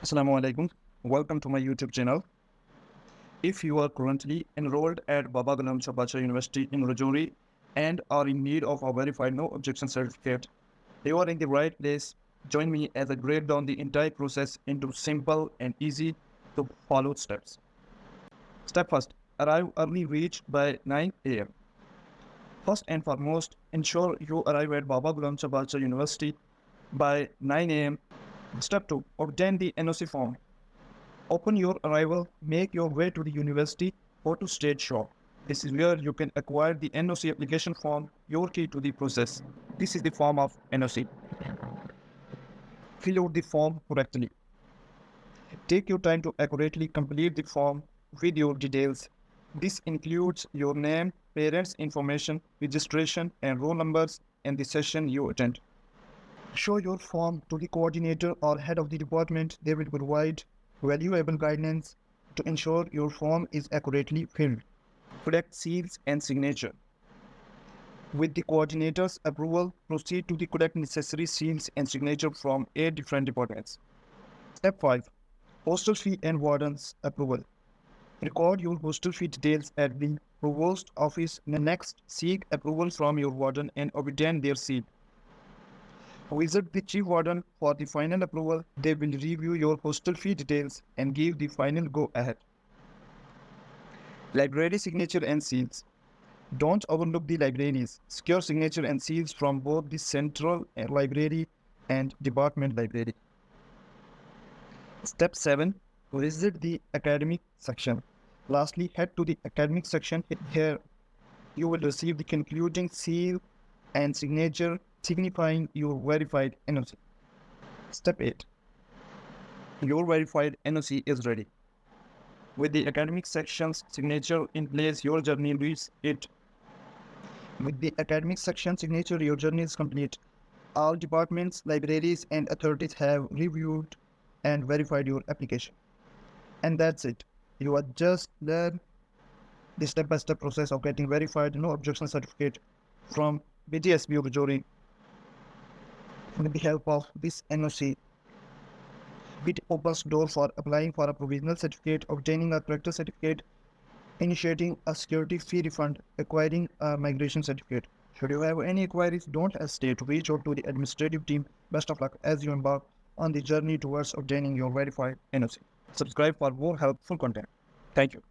Assalamu alaikum. Welcome to my YouTube channel. If you are currently enrolled at Ghulam Badshah University in Rajouri and are in need of a verified no objection certificate, you are in the right place. Join me as I break down the entire process into simple and easy to follow steps. Step first, arrive early, reach by 9 a.m. First and foremost, ensure you arrive at Ghulam Badshah University by 9 a.m. Step 2. Obtain the N.O.C form. Upon your arrival, make your way to the university photostate shop. This is where you can acquire the N.O.C application form, your key to the process. This is the form of N.O.C. Fill out the form correctly. Take your time to accurately complete the form with your details. This includes your name, parents' information, registration, and roll numbers, and the session you attend. Show your form to the coordinator or head of the department. They will provide valuable guidance to ensure your form is accurately filled. Collect seals and signature. With the coordinator's approval, proceed to collect necessary seals and signature from 8 different departments. Step 5. Hostel fee and warden's approval. Record your hostel fee details at the provost office. Next, seek approval from your warden and obtain their seal. Visit the chief warden for the final approval. They will review your hostel fee details and give the final go-ahead. Library signature and seals. Don't overlook the libraries. Secure signature and seals from both the central library and department library. Step 7. Visit the academic section. Lastly, head to the academic section. Here, you will receive the concluding seal and signature signifying your verified N.O.C. Step 8. Your verified N.O.C is ready. With the academic section's signature in place, your journey reaches it. With the academic section signature, your journey is complete. All departments, libraries, and authorities have reviewed and verified your application. And that's it. You are just learn the step-by-step process of getting verified no objection certificate from BGSBU Rajouri. With the help of this N.O.C, it opens door for applying for a provisional certificate, obtaining a character certificate, initiating a security fee refund, acquiring a migration certificate. Should you have any inquiries, don't hesitate to reach out to the administrative team. Best of luck as you embark on the journey towards obtaining your verified N.O.C. Subscribe for more helpful content. Thank you.